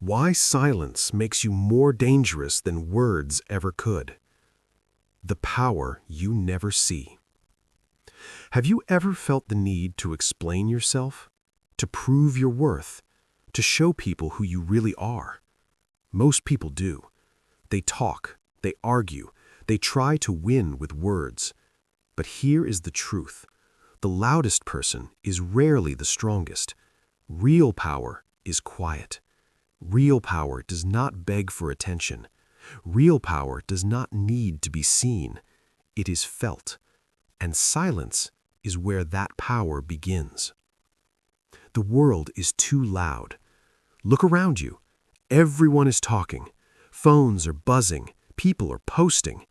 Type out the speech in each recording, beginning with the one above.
Why silence makes you more dangerous than words ever could. The power you never see. Have you ever felt the need to explain yourself? To prove your worth? To show people who you really are? Most people do. They talk, they argue, they try to win with words. But here is the truth. The loudest person is rarely the strongest. Real power is quiet. Real power does not beg for attention. Real power does not need to be seen. It is felt. And silence is where that power begins. The world is too loud. Look around you. Everyone is talking. Phones are buzzing. People are posting.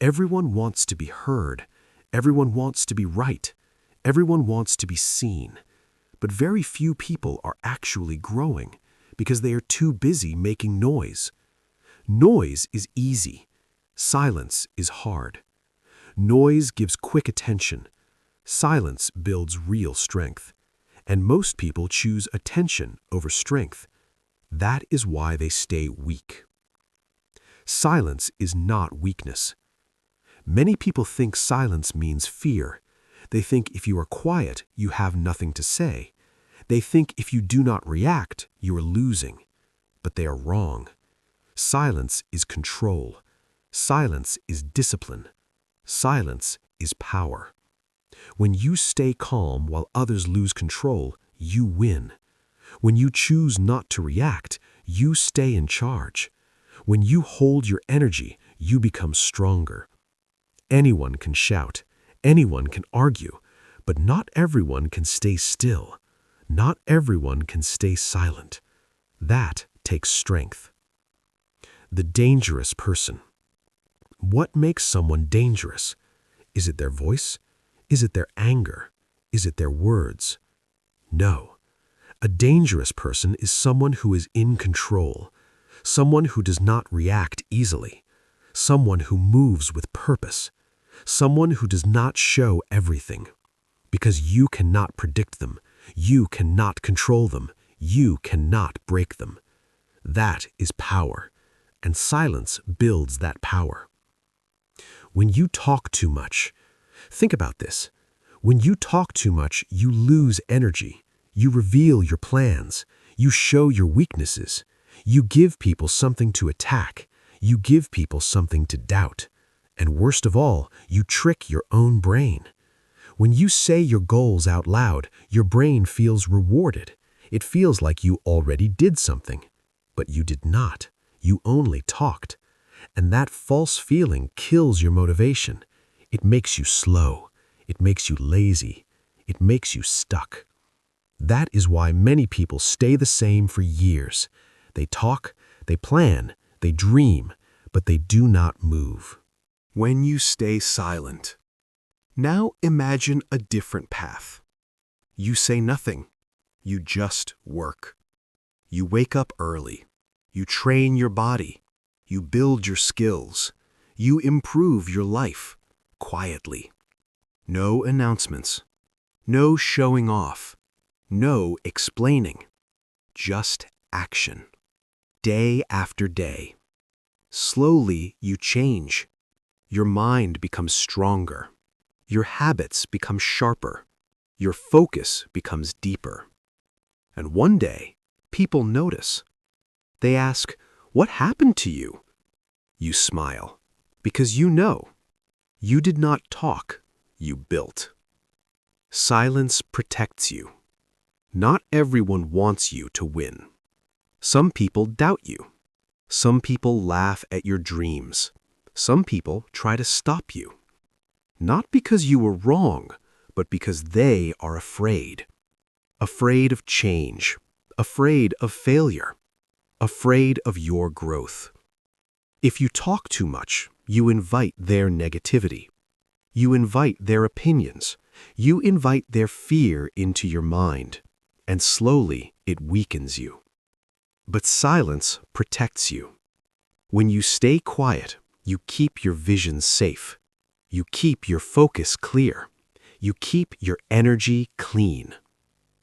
Everyone wants to be heard. Everyone wants to be right. Everyone wants to be seen. But very few people are actually growing because they are too busy making noise. Noise is easy. Silence is hard. Noise gives quick attention. Silence builds real strength. And most people choose attention over strength. That is why they stay weak. Silence is not weakness. Many people think silence means fear. They think if you are quiet, you have nothing to say. They think if you do not react, you are losing. But they are wrong. Silence is control. Silence is discipline. Silence is power. When you stay calm while others lose control, you win. When you choose not to react, you stay in charge. When you hold your energy, you become stronger. Anyone can shout. Anyone can argue. But not everyone can stay still. Not everyone can stay silent. That takes strength. The dangerous person. What makes someone dangerous? Is it their voice? Is it their anger? Is it their words? No. A dangerous person is someone who is in control, someone who does not react easily, someone who moves with purpose, someone who does not show everything. Because you cannot predict them, you cannot control them, you cannot break them. That is power, and silence builds that power. When you talk too much, think about this. When you talk too much, you lose energy. You reveal your plans. You show your weaknesses. You give people something to attack. You give people something to doubt. And worst of all, you trick your own brain. When you say your goals out loud, your brain feels rewarded. It feels like you already did something. But you did not. You only talked. And that false feeling kills your motivation. It makes you slow. It makes you lazy. It makes you stuck. That is why many people stay the same for years. They talk, they plan, they dream, but they do not move. When you stay silent. Now imagine a different path. You say nothing. You just work. You wake up early. You train your body. You build your skills. You improve your life quietly. No announcements. No showing off. No explaining. Just action. Day after day. Slowly you change. Your mind becomes stronger. Your habits become sharper. Your focus becomes deeper. And one day, people notice. They ask, "What happened to you?" You smile, because you know. You did not talk, you built. Silence protects you. Not everyone wants you to win. Some people doubt you. Some people laugh at your dreams. Some people try to stop you. Not because you were wrong, but because they are afraid. Afraid of change. Afraid of failure. Afraid of your growth. If you talk too much, you invite their negativity. You invite their opinions. You invite their fear into your mind. And slowly it weakens you. But silence protects you. When you stay quiet, you keep your vision safe. You keep your focus clear. You keep your energy clean.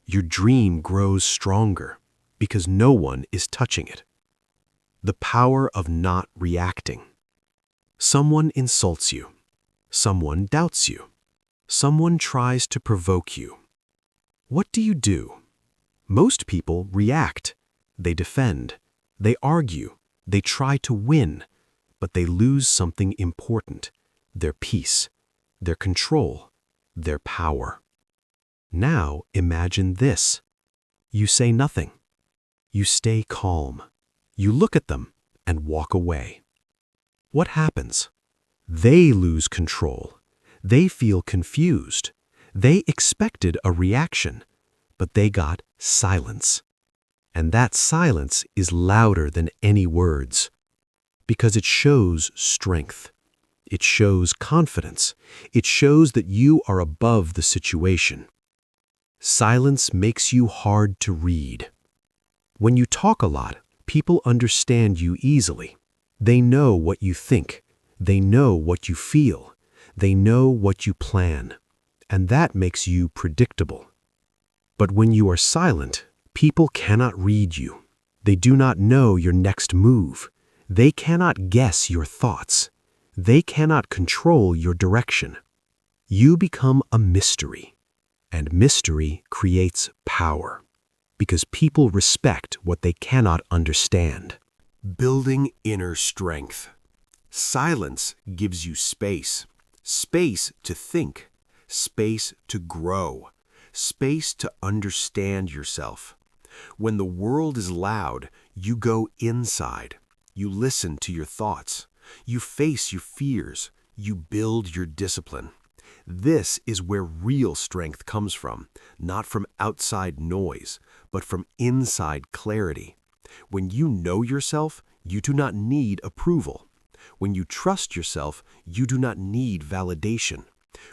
Your dream grows stronger because no one is touching it. The power of not reacting. Someone insults you. Someone doubts you. Someone tries to provoke you. What do? Most people react. They defend. They argue. They try to win. But they lose something important: their peace, their control, their power. Now imagine this. You say nothing. You stay calm. You look at them and walk away. What happens? They lose control. They feel confused. They expected a reaction, but they got silence. And that silence is louder than any words, because it shows strength. It shows confidence. It shows that you are above the situation. Silence makes you hard to read. When you talk a lot, people understand you easily. They know what you think. They know what you feel. They know what you plan. And that makes you predictable. But when you are silent, people cannot read you. They do not know your next move. They cannot guess your thoughts. They cannot control your direction. You become a mystery. And mystery creates power, because people respect what they cannot understand. Building inner strength. Silence gives you space. Space to think. Space to grow. Space to understand yourself. When the world is loud, you go inside. You listen to your thoughts. You face your fears. You build your discipline. This is where real strength comes from, not from outside noise, but from inside clarity. When you know yourself, you do not need approval. When you trust yourself, you do not need validation.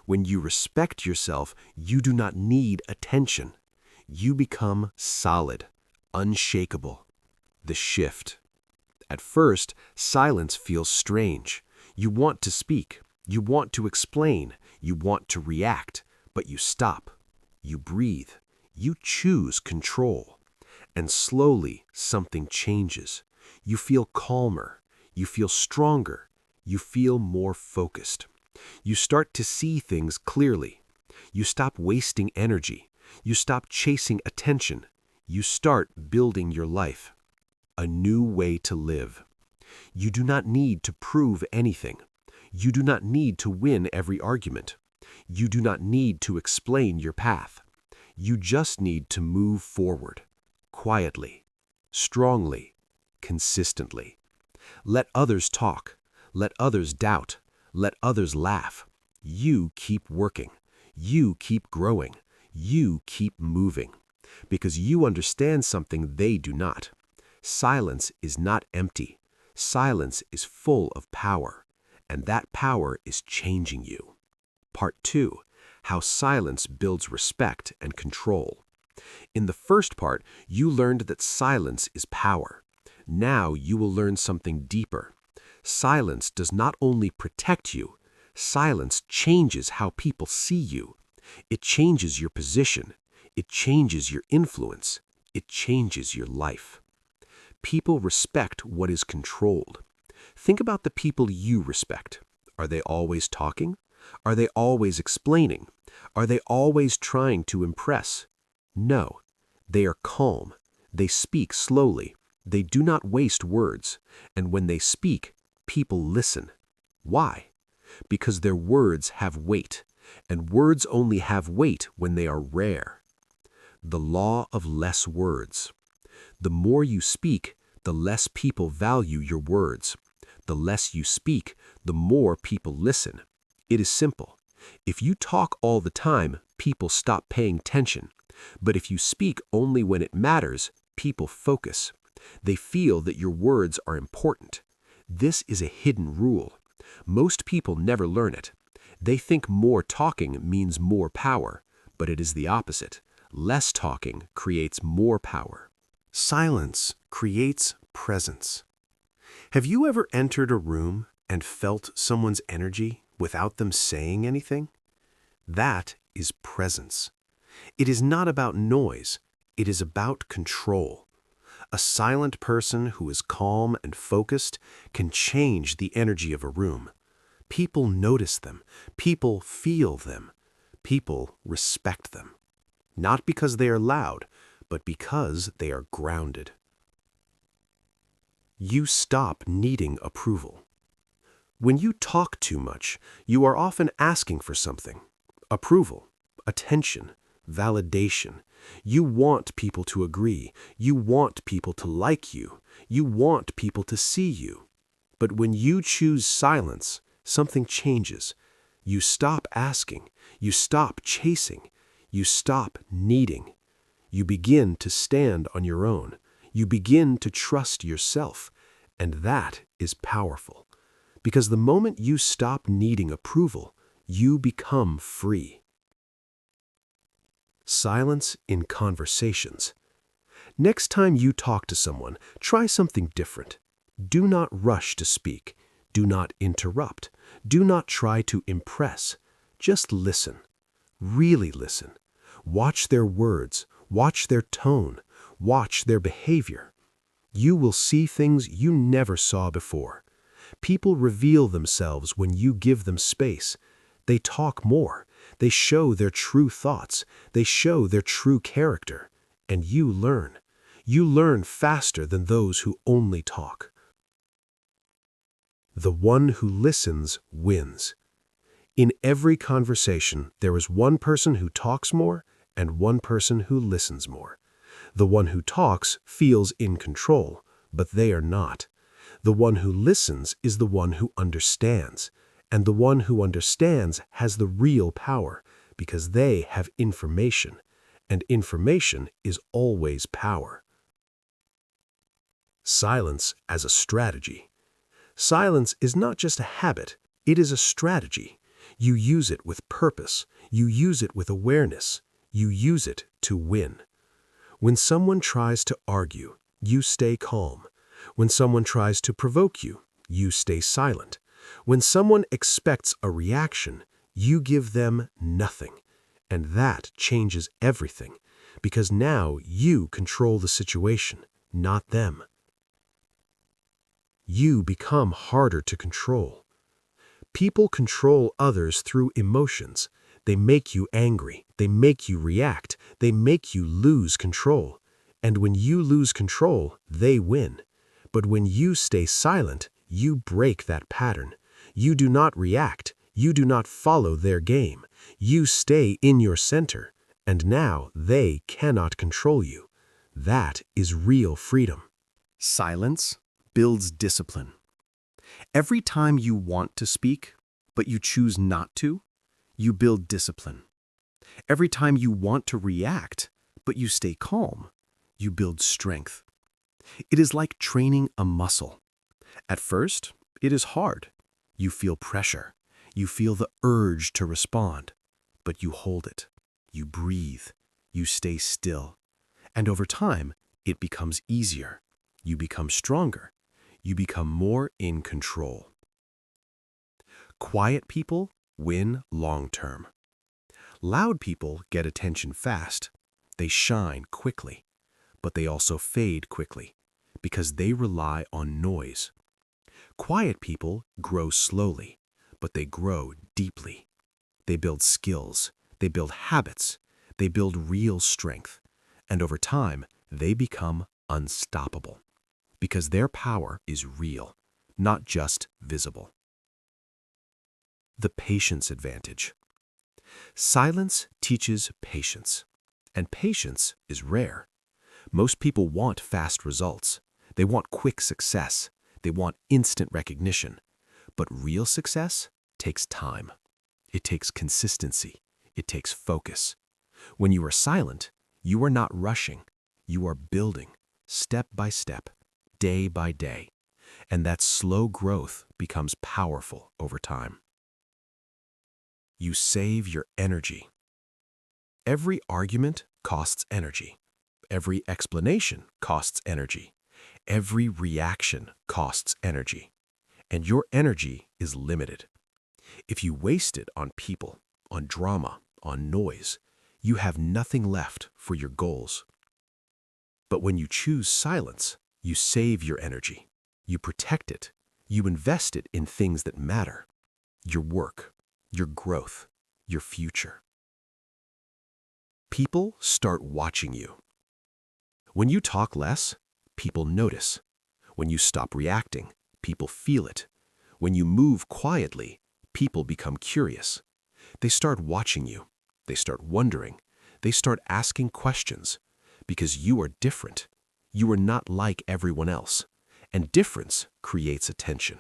When you respect yourself, you do not need attention. You become solid, unshakable. The shift. At first, silence feels strange. You want to speak. You want to explain. You want to react. But you stop. You breathe. You choose control. And slowly, something changes. You feel calmer. You feel stronger. You feel more focused. You start to see things clearly. You stop wasting energy. You stop chasing attention. You start building your life. A new way to live. You do not need to prove anything. You do not need to win every argument. You do not need to explain your path. You just need to move forward. Quietly. Strongly. Consistently. Let others talk. Let others doubt. Let others laugh. You keep working. You keep growing. You keep moving. Because you understand something they do not. Silence is not empty. Silence is full of power. And that power is changing you. Part 2. How silence builds respect and control. In the first part, you learned that silence is power. Now you will learn something deeper. Silence does not only protect you. Silence changes how people see you. It changes your position. It changes your influence. It changes your life. People respect what is controlled. Think about the people you respect. Are they always talking? Are they always explaining? Are they always trying to impress? No. They are calm. They speak slowly. They do not waste words. And when they speak, people listen. Why? Because their words have weight. And words only have weight when they are rare. The law of less words. The more you speak, the less people value your words. The less you speak, the more people listen. It is simple. If you talk all the time, people stop paying attention. But if you speak only when it matters, people focus. They feel that your words are important. This is a hidden rule. Most people never learn it. They think more talking means more power, but it is the opposite. Less talking creates more power. Silence creates presence. Have you ever entered a room and felt someone's energy without them saying anything? That is presence. It is not about noise. It is about control. A silent person who is calm and focused can change the energy of a room. People notice them. People feel them. People respect them. Not because they are loud, but because they are grounded. You stop needing approval. When you talk too much, you are often asking for something. Approval, attention, validation. You want people to agree. You want people to like you. You want people to see you. But when you choose silence, something changes. You stop asking. You stop chasing. You stop needing. You begin to stand on your own. You begin to trust yourself. And that is powerful. Because the moment you stop needing approval, you become free. Silence in conversations. Next time you talk to someone, try something different. Do not rush to speak. Do not interrupt. Do not try to impress. Just listen. Really listen. Watch their words. Watch their tone. Watch their behavior. You will see things you never saw before. People reveal themselves when you give them space. They talk more. They show their true thoughts. They show their true character. And you learn. You learn faster than those who only talk. The one who listens wins. In every conversation, there is one person who talks more and one person who listens more. The one who talks feels in control, but they are not. The one who listens is the one who understands, and the one who understands has the real power because they have information, and information is always power. Silence as a strategy. Silence is not just a habit, it is a strategy. You use it with purpose. You use it with awareness. You use it to win. When someone tries to argue, you stay calm. When someone tries to provoke you, you stay silent. When someone expects a reaction, you give them nothing. And that changes everything, because now you control the situation, not them. You become harder to control. People control others through emotions. They make you angry. They make you react. They make you lose control. And when you lose control, they win. But when you stay silent, you break that pattern. You do not react. You do not follow their game. You stay in your center. And now they cannot control you. That is real freedom. Silence builds discipline. Every time you want to speak, but you choose not to, you build discipline. Every time you want to react, but you stay calm, you build strength. It is like training a muscle. At first, it is hard. You feel pressure. You feel the urge to respond. But you hold it. You breathe. You stay still. And over time, it becomes easier. You become stronger. You become more in control. Quiet people win long-term. Loud people get attention fast. They shine quickly, but they also fade quickly because they rely on noise. Quiet people grow slowly, but they grow deeply. They build skills. They build habits. They build real strength. And over time, they become unstoppable because their power is real, not just visible. The patience advantage. Silence teaches patience, and patience is rare. Most people want fast results. They want quick success. They want instant recognition. But real success takes time. It takes consistency. It takes focus. When you are silent, you are not rushing. You are building, step by step, day by day. And that slow growth becomes powerful over time. You save your energy. Every argument costs energy. Every explanation costs energy. Every reaction costs energy. And your energy is limited. If you waste it on people, on drama, on noise, you have nothing left for your goals. But when you choose silence, you save your energy. You protect it. You invest it in things that matter. Your work, your growth, your future. People start watching you. When you talk less, people notice. When you stop reacting, people feel it. When you move quietly, people become curious. They start watching you. They start wondering. They start asking questions. Because you are different. You are not like everyone else. And difference creates attention.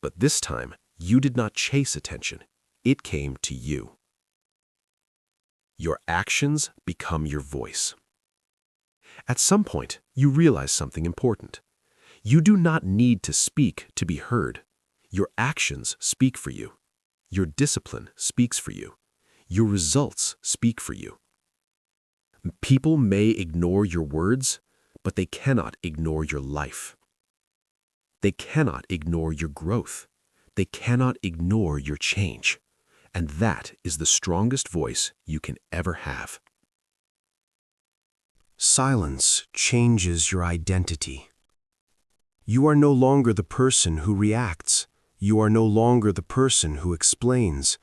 But this time, you did not chase attention. It came to you. Your actions become your voice. At some point, you realize something important. You do not need to speak to be heard. Your actions speak for you. Your discipline speaks for you. Your results speak for you. People may ignore your words, but they cannot ignore your life. They cannot ignore your growth. They cannot ignore your change. And that is the strongest voice you can ever have. Silence changes your identity. You are no longer the person who reacts. You are no longer the person who explains.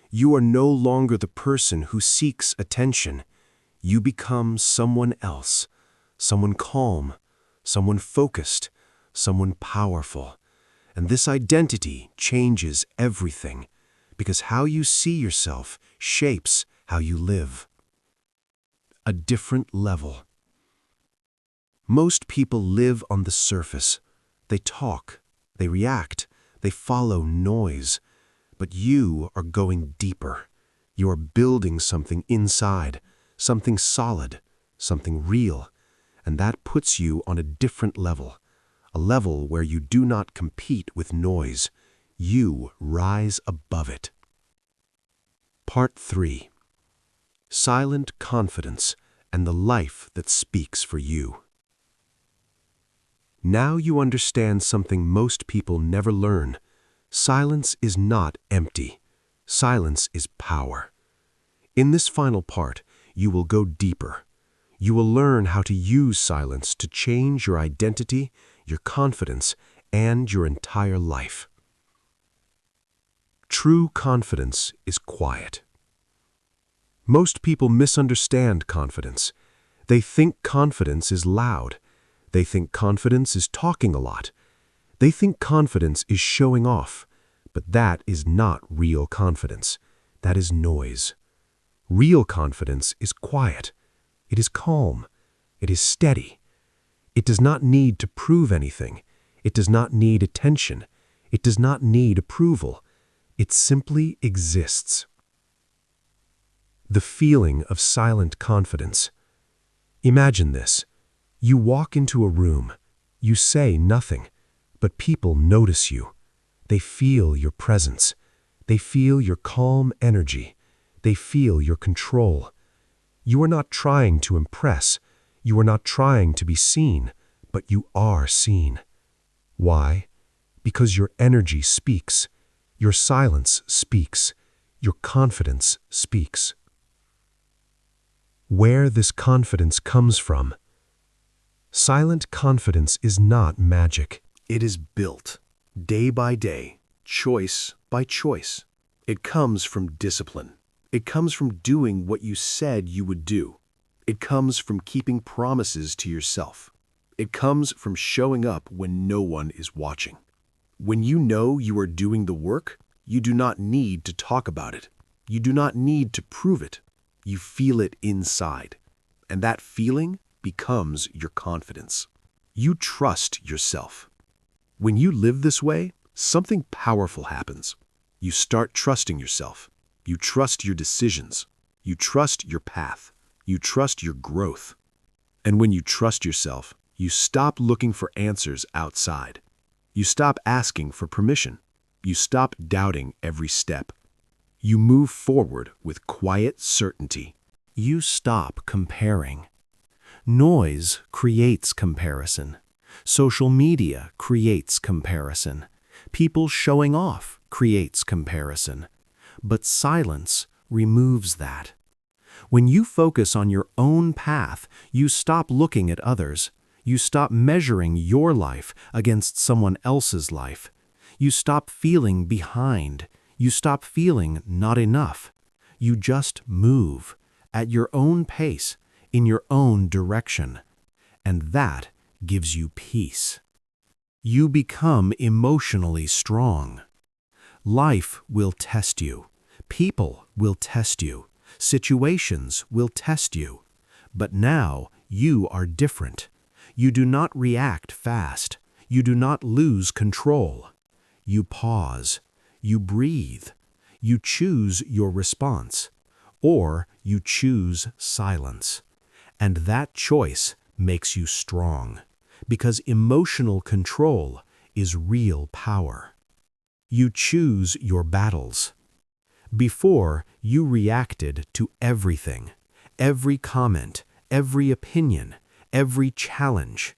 You are no longer the person who seeks attention. You become someone else, someone calm, someone focused, someone powerful. And this identity changes everything, because how you see yourself shapes how you live. A different level. Most people live on the surface. They talk, they react, they follow noise. But you are going deeper. You are building something inside, something solid, something real. And that puts you on a different level, a level where you do not compete with noise. You rise above it. Part 3. Silent confidence and the life that speaks for you. Now you understand something most people never learn. Silence is not empty. Silence is power. In this final part, you will go deeper. You will learn how to use silence to change your identity, your confidence, and your entire life. True confidence is quiet. Most people misunderstand confidence. They think confidence is loud. They think confidence is talking a lot. They think confidence is showing off. But that is not real confidence. That is noise. Real confidence is quiet. It is calm. It is steady. It does not need to prove anything. It does not need attention. It does not need approval. It simply exists. The feeling of silent confidence. Imagine this. You walk into a room. You say nothing, but people notice you. They feel your presence. They feel your calm energy. They feel your control. You are not trying to impress. You are not trying to be seen, but you are seen. Why? Because your energy speaks. Your silence speaks. Your confidence speaks. Where this confidence comes from. Silent confidence is not magic. It is built, day by day, choice by choice. It comes from discipline. It comes from doing what you said you would do. It comes from keeping promises to yourself. It comes from showing up when no one is watching. When you know you are doing the work, you do not need to talk about it. You do not need to prove it. You feel it inside. And that feeling becomes your confidence. You trust yourself. When you live this way, something powerful happens. You start trusting yourself. You trust your decisions. You trust your path. You trust your growth. And when you trust yourself, you stop looking for answers outside. You stop asking for permission. You stop doubting every step. You move forward with quiet certainty. You stop comparing. Noise creates comparison. Social media creates comparison. People showing off creates comparison. But silence removes that. When you focus on your own path, you stop looking at others. You stop measuring your life against someone else's life. You stop feeling behind. You stop feeling not enough. You just move at your own pace, in your own direction. And that gives you peace. You become emotionally strong. Life will test you. People will test you. Situations will test you. But now you are different. You do not react fast. You do not lose control. You pause. You breathe. You choose your response. Or you choose silence. And that choice makes you strong. Because emotional control is real power. You choose your battles. Before, you reacted to everything, every comment, every opinion, every challenge.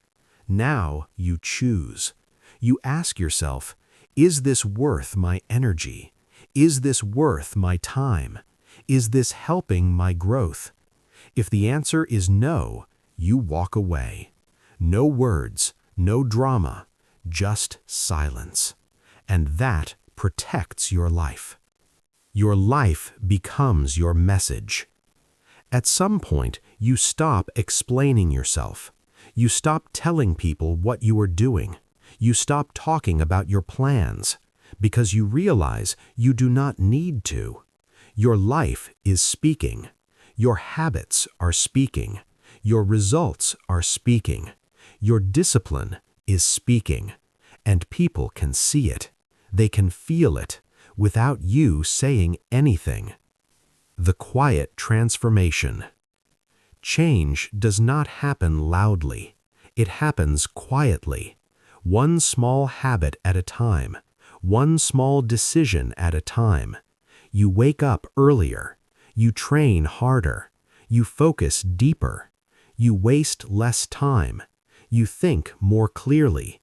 Now you choose. You ask yourself, is this worth my energy? Is this worth my time? Is this helping my growth? If the answer is no, you walk away. No words, no drama, just silence. And that protects your life. Your life becomes your message. At some point, you stop explaining yourself. You stop telling people what you are doing. You stop talking about your plans because you realize you do not need to. Your life is speaking. Your habits are speaking. Your results are speaking. Your discipline is speaking. And people can see it. They can feel it without you saying anything. The quiet transformation. Change does not happen loudly. It happens quietly. One small habit at a time. One small decision at a time. You wake up earlier. You train harder. You focus deeper. You waste less time. You think more clearly.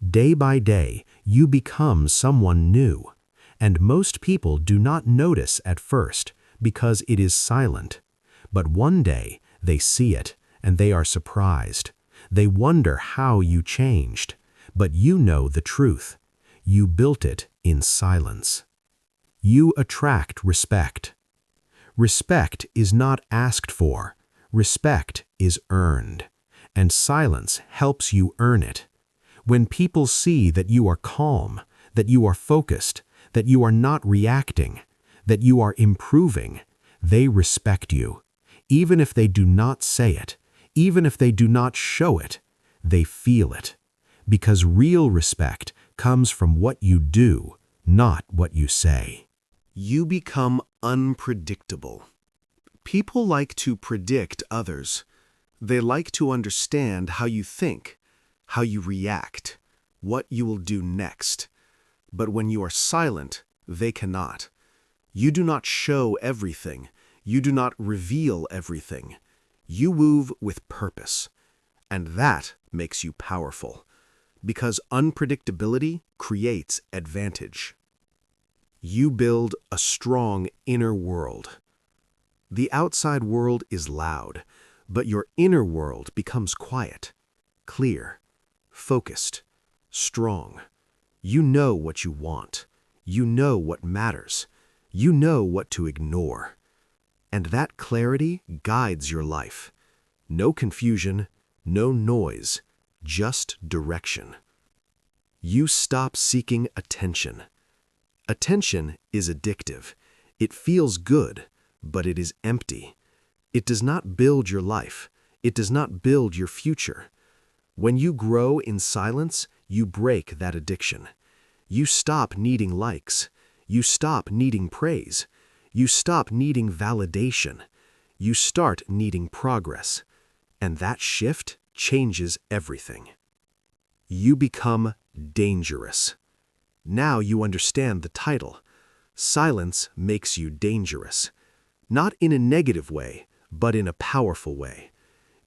Day by day, you become someone new. And most people do not notice at first because it is silent. But one day, they see it and they are surprised. They wonder how you changed. But you know the truth. You built it in silence. You attract respect. Respect is not asked for. Respect is earned. And silence helps you earn it. When people see that you are calm, that you are focused, that you are not reacting, that you are improving, they respect you. Even if they do not say it, even if they do not show it, they feel it. Because real respect comes from what you do, not what you say. You become unpredictable. People like to predict others. They like to understand how you think, how you react, what you will do next. But when you are silent, they cannot. You do not show everything. You do not reveal everything. You move with purpose. And that makes you powerful. Because unpredictability creates advantage. You build a strong inner world. The outside world is loud, but your inner world becomes quiet, clear, focused, strong. You know what you want. You know what matters. You know what to ignore. And that clarity guides your life. No confusion, no noise, just direction. You stop seeking attention. Attention is addictive. It feels good, but it is empty. It does not build your life. It does not build your future. When you grow in silence, you break that addiction. You stop needing likes. You stop needing praise. You stop needing validation. You start needing progress. And that shift changes everything. You become dangerous. Now you understand the title. Silence makes you dangerous. Not in a negative way, but in a powerful way.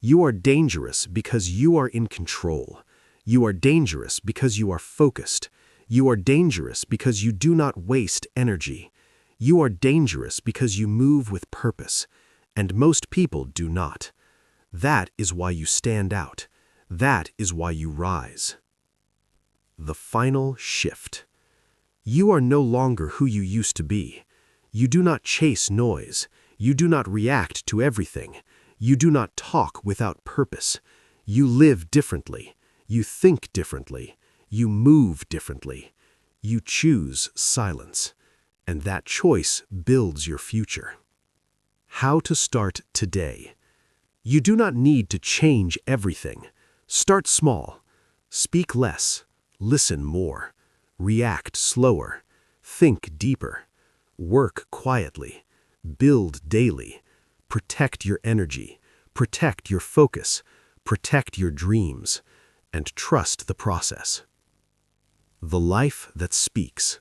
You are dangerous because you are in control. You are dangerous because you are focused. You are dangerous because you do not waste energy. You are dangerous because you move with purpose. and most people do not. That is why you stand out. That is why you rise. The final shift. You are no longer who you used to be. You do not chase noise. You do not react to everything. You do not talk without purpose. You live differently. You think differently. You move differently. You choose silence. And that choice builds your future. How to start today. You do not need to change everything. Start small. Speak less. Listen more. React slower. Think deeper. Work quietly. Build daily. Protect your energy. Protect your focus. Protect your dreams. And trust the process. The life that speaks.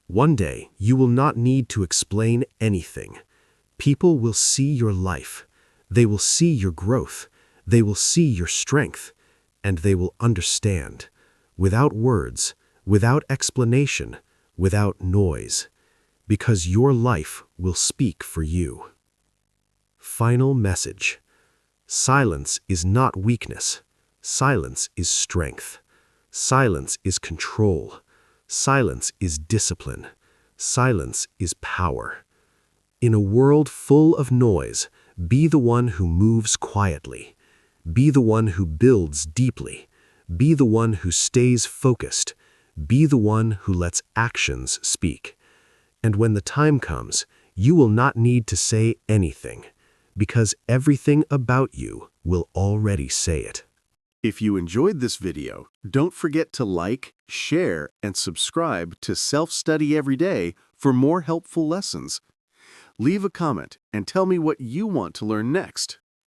One day, you will not need to explain anything. People will see your life. They will see your growth. They will see your strength. And they will understand. Without words, without explanation, without noise. Because your life will speak for you. Final message. Silence is not weakness. Silence is strength. Silence is control. Silence is discipline. Silence is power. In a world full of noise, be the one who moves quietly. Be the one who builds deeply. Be the one who stays focused. Be the one who lets actions speak. And when the time comes, you will not need to say anything, because everything about you will already say it. If you enjoyed this video, don't forget to like, share, and subscribe to Self-Study Every Day for more helpful lessons. Leave a comment and tell me what you want to learn next.